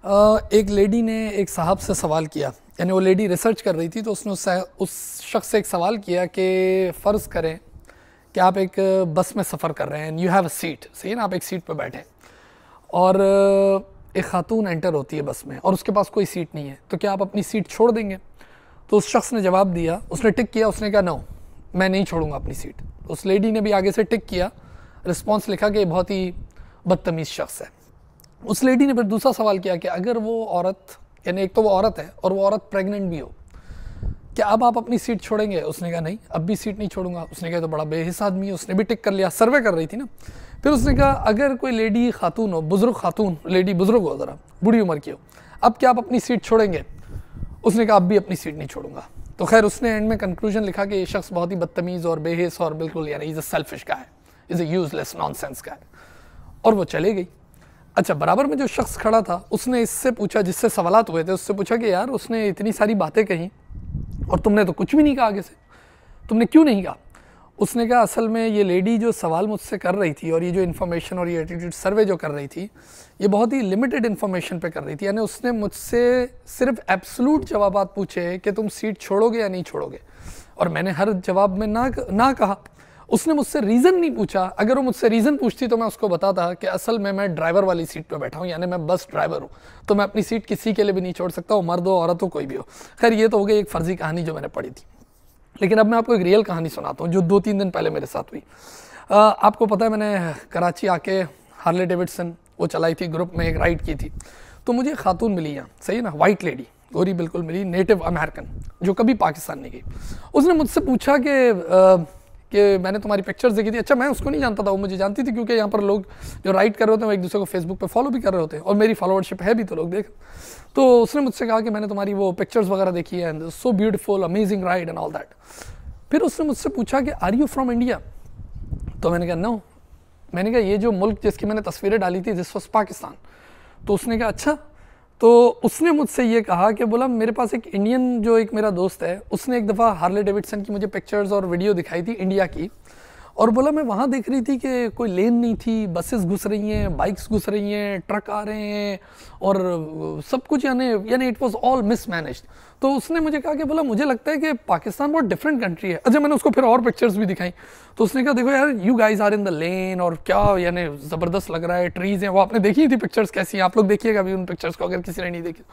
एक लेडी ने एक साहब से सवाल किया, यानी वो लेडी रिसर्च कर रही थी, तो उसने उस शख्स से एक सवाल किया कि फ़र्ज़ करें कि आप एक बस में सफ़र कर रहे हैं, and you have a seat, सही है ना, आप एक सीट पर बैठे और एक खातून एंटर होती है बस में और उसके पास कोई सीट नहीं है, तो क्या आप अपनी सीट छोड़ देंगे? तो उस शख्स ने जवाब दिया, उसने टिक किया, उसने कहा नो, मैं नहीं छोड़ूंगा अपनी सीट। तो उस लेडी ने भी आगे से टिक किया, रिस्पॉन्स लिखा कि बहुत ही बदतमीज़ शख्स है। उस लेडी ने फिर दूसरा सवाल किया कि अगर वो औरत, यानी एक तो वो औरत है और वो औरत प्रेग्नेंट भी हो, क्या अब आप अपनी सीट छोड़ेंगे? उसने कहा नहीं, अब भी सीट नहीं छोड़ूंगा। उसने कहा तो बड़ा बेहिस आदमी है, उसने भी टिक कर लिया, सर्वे कर रही थी ना। फिर उसने कहा अगर कोई लेडी खातून हो, बुजुर्ग खातून, लेडी बुजुर्ग हो, ज़रा बूढ़ी उम्र की हो, अब क्या आप अपनी सीट छोड़ेंगे? उसने कहा अब भी अपनी सीट नहीं छोड़ूंगा। तो खैर उसने एंड में कंक्लूजन लिखा कि ये शख्स बहुत ही बदतमीज़ और बेहिस और बिल्कुल, यानी is a selfish guy, is a useless nonsense guy, और वो चले गई। अच्छा, बराबर में जो शख्स खड़ा था उसने इससे पूछा, जिससे सवालात हुए थे, उससे पूछा कि यार उसने इतनी सारी बातें कही और तुमने तो कुछ भी नहीं कहा आगे से, तुमने क्यों नहीं कहा? उसने कहा असल में ये लेडी जो सवाल मुझसे कर रही थी और ये जो इन्फॉर्मेशन और ये एटीट्यूड सर्वे जो कर रही थी, ये बहुत ही लिमिटेड इन्फॉर्मेशन पे कर रही थी। यानी उसने मुझसे सिर्फ एब्सोल्यूट जवाबात पूछे कि तुम सीट छोड़ोगे या नहीं छोड़ोगे, और मैंने हर जवाब में ना कहा। उसने मुझसे रीज़न नहीं पूछा। अगर वो मुझसे रीज़न पूछती तो मैं उसको बताता कि असल में मैं ड्राइवर वाली सीट पे बैठा हूँ, यानी मैं बस ड्राइवर हूँ, तो मैं अपनी सीट किसी के लिए भी नहीं छोड़ सकता, वो मर्द हो, औरत हो, कोई भी हो। खैर ये तो हो गई एक फर्जी कहानी जो मैंने पढ़ी थी। लेकिन अब मैं आपको एक रियल कहानी सुनाता हूँ जो 2-3 दिन पहले मेरे साथ हुई। आपको पता है मैंने कराची आके हार्ले डेविडसन वो चलाई थी, ग्रुप में एक राइड की थी। तो मुझे खातून मिली यहाँ, सही है ना, वाइट लेडी, गोरी बिल्कुल मिली, नेटिव अमेरिकन, जो कभी पाकिस्तान नहीं गई। उसने मुझसे पूछा कि मैंने तुम्हारी पिक्चर्स देखी थी। अच्छा, मैं उसको नहीं जानता था, वो मुझे जानती थी, क्योंकि यहाँ पर लोग जो राइड कर रहे होते हैं वो एक दूसरे को फेसबुक पे फॉलो भी कर रहे होते हैं, और मेरी फॉलोअरशिप है भी, तो लोग देख। तो उसने मुझसे कहा कि मैंने तुम्हारी वो पिक्चर्स वगैरह देखी है, and so beautiful, amazing ride and all that. फिर उसने मुझसे पूछा कि आर यू फ्रॉम इंडिया? तो मैंने कहा नो। मैंने कहा ये जो मुल्क जिसकी मैंने तस्वीरें डाली थी, दिस वाज पाकिस्तान। तो उसने कहा अच्छा। तो उसने मुझसे ये कहा कि बोला मेरे पास एक इंडियन, जो एक मेरा दोस्त है, उसने एक दफ़ा हार्ले डेविडसन की मुझे पिक्चर्स और वीडियो दिखाई थी इंडिया की, और बोला मैं वहाँ देख रही थी कि कोई लेन नहीं थी, बसेस घुस रही हैं, बाइक्स घुस रही हैं, ट्रक आ रहे हैं, और सब कुछ, यानी इट वाज ऑल मिसमैनेज्ड। तो उसने मुझे कहा कि बोला मुझे लगता है कि पाकिस्तान बहुत डिफरेंट कंट्री है। अच्छा, मैंने उसको फिर और पिक्चर्स भी दिखाई, तो उसने कहा देखो यार, you guys are in the lane, और क्या यानी ज़बरदस्त लग रहा है, ट्रीज़ हैं। वो आपने देखी थी पिक्चर्स कैसी हैं? आप लोग देखिएगा अभी उन पिक्चर्स को, अगर किसी ने नहीं देखी।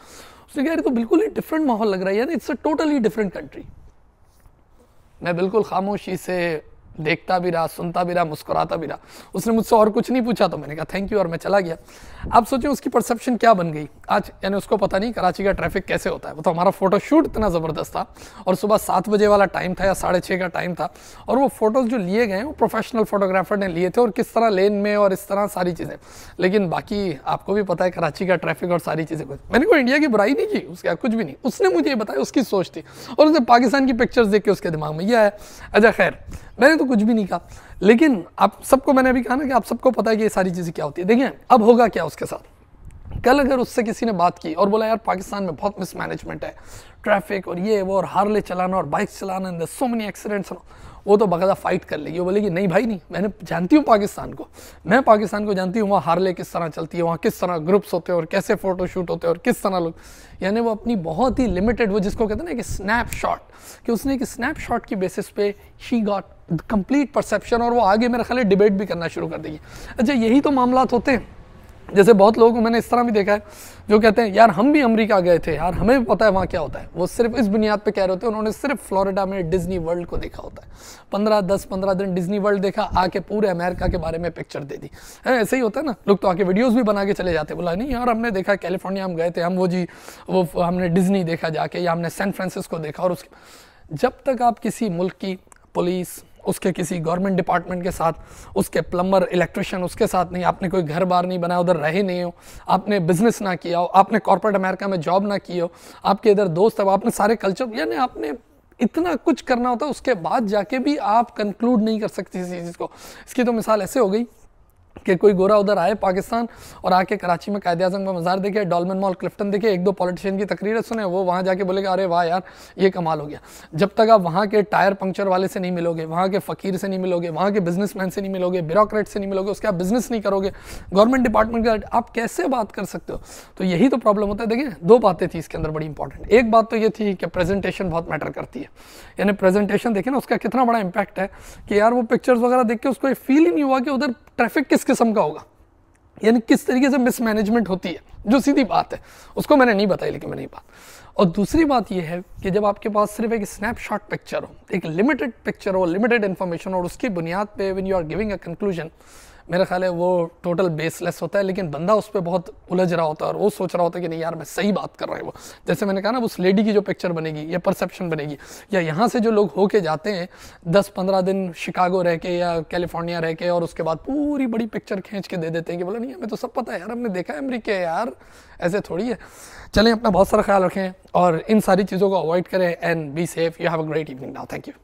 उसने कहा यार तो बिल्कुल ही डिफरेंट माहौल लग रहा है यार, it's a totally different country. मैं बिल्कुल खामोशी से देखता भी रहा, सुनता भी रहा, मुस्कुराता भी रहा। उसने मुझसे और कुछ नहीं पूछा, तो मैंने कहा थैंक यू, और मैं चला गया। आप सोचें उसकी परसेप्शन क्या बन गई आज, यानी उसको पता नहीं कराची का ट्रैफिक कैसे होता है। वो तो हमारा फोटो शूट इतना ज़बरदस्त था, और सुबह 7 बजे वाला टाइम था या 6:30 का टाइम था, और वो फोटोज़ जो लिए गए वो प्रोफेशनल फोटोग्राफर ने लिए थे, और किस तरह लेन में और इस तरह सारी चीज़ें। लेकिन बाकी आपको भी पता है कराची का ट्रैफिक और सारी चीज़ें। मैंने कोई इंडिया की बुराई नहीं की, उसके कुछ भी नहीं। उसने मुझे ये बताया उसकी सोच थी, और उसने पाकिस्तान की पिक्चर्स देख के उसके दिमाग में यह आया। अच्छा खैर, मैंने तो कुछ भी नहीं कहा। लेकिन आप सबको मैंने अभी कहा ना कि आप सबको पता है कि ये सारी चीज़ें क्या होती है। देखिए अब होगा क्या उसके साथ। कल अगर उससे किसी ने बात की और बोला यार पाकिस्तान में बहुत मिसमैनेजमेंट है, ट्रैफिक और ये वो, और हार्ले चलाना और बाइक चलाना, एंड सो मेनी एक्सीडेंट्स, वो तो बकायदा फाइट कर लेगी। वो बोलेगी नहीं भाई नहीं, मैंने जानती हूँ पाकिस्तान को, मैं पाकिस्तान को जानती हूँ, वहाँ हार्ले किस तरह चलती है, वहाँ किस तरह ग्रुप्स होते हैं और कैसे फ़ोटो शूट होते हैं और किस तरह लोग, यानी वो अपनी बहुत ही लिमिटेड, वो जिसको कहते हैं ना कि स्नैपशॉट, कि उसने एक स्नैपशॉट की बेसिस पे शी गॉट कंप्लीट परसेप्शन, और वो आगे मेरा ख्याल है डिबेट भी करना शुरू कर देगी। अच्छा, यही तो मामलात होते हैं। जैसे बहुत लोगों को मैंने इस तरह भी देखा है जो कहते हैं यार हम भी अमेरिका गए थे यार, हमें भी पता है वहाँ क्या होता है। वो सिर्फ इस बुनियाद पे कह रहे होते हैं उन्होंने सिर्फ फ्लोरिडा में डिज्नी वर्ल्ड को देखा होता है, 15 दिन डिज्नी वर्ल्ड देखा, आके पूरे अमेरिका के बारे में पिक्चर दे दी है। ऐसे ही होता है ना, लोग तो आके वीडियोस भी बना के चले जाते, बोला नहीं यार हमने देखा, कैलिफोर्निया हम गए थे, हम वो हमने डिज्नी देखा जाके, या हमने सैन फ्रांसिस्को देखा। और उसके जब तक आप किसी मुल्क की पुलिस, उसके किसी गवर्नमेंट डिपार्टमेंट के साथ, उसके प्लम्बर, इलेक्ट्रिशियन उसके साथ नहीं, आपने कोई घर बार नहीं बनाया, उधर रहे नहीं हो, आपने बिजनेस ना किया हो, आपने कॉर्पोरेट अमेरिका में जॉब ना की हो, आपके इधर दोस्त है, आपने सारे कल्चर, यानी आपने इतना कुछ करना होता है, उसके बाद जाके भी आप कंक्लूड नहीं कर सकते किसी चीज़ को। इसकी तो मिसाल ऐसे हो गई कि कोई गोरा उधर आए पाकिस्तान और आके कराची में कायदे आज़म का मज़ार देखे, डॉल्मेन मॉल क्लिफ्टन देखे, एक दो पॉलिटिशियन की तकरीरें सुने, वो वहाँ जाके बोलेगा अरे वाह यार ये कमाल हो गया। जब तक आप वहाँ के टायर पंक्चर वाले से नहीं मिलोगे, वहाँ के फ़कीर से नहीं मिलोगे, वहाँ के बिजनेसमैन से नहीं मिलोगे, ब्यूरोक्रेट से नहीं मिलोगे, उसके आप बिजनेस नहीं करोगे, गवर्नमेंट डिपार्टमेंट का आप कैसे बात कर सकते हो? तो यही तो प्रॉब्लम होता है। देखिए दो बातें थी इसके अंदर बड़ी इंपॉर्टेंट। एक बात तो ये थी कि प्रेजेंटेशन बहुत मैटर करती है, यानी प्रेजेंटेशन देखिए ना उसका कितना बड़ा इंपैक्ट है कि यार वो पिक्चर्स वगैरह देख के उसको फील ही नहीं हुआ कि उधर ट्रैफिक किस किस्म का होगा, यानी किस तरीके से मिसमैनेजमेंट होती है, जो सीधी बात है। उसको मैंने नहीं बताई, लेकिन मैंने ये बात। और दूसरी बात ये है कि जब आपके पास सिर्फ एक स्नैपशॉट पिक्चर हो, एक लिमिटेड पिक्चर हो, लिमिटेड इन्फॉर्मेशन, और उसकी बुनियाद पे when you are giving a conclusion, मेरा ख्याल है वो टोटल बेसलेस होता है। लेकिन बंदा उस पर बहुत उलझ रहा होता है और वो सोच रहा होता है कि नहीं यार मैं सही बात कर रहा हूँ। वो जैसे मैंने कहा ना, उस लेडी की जो पिक्चर बनेगी या परसेप्शन बनेगी, या यहाँ से जो लोग होके जाते हैं 10-15 दिन शिकागो रह के या कैलिफोर्निया रह के, और उसके बाद पूरी बड़ी पिक्चर खींच के दे देते हैं कि बोला नहीं हमें तो सब पता है यार, हमने देखा है अमेरिका यार, ऐसे थोड़ी है। चलें अपना बहुत सारा ख्याल रखें और इन सारी चीज़ों को अवॉइड करें and be safe. You have a great evening now. Thank you.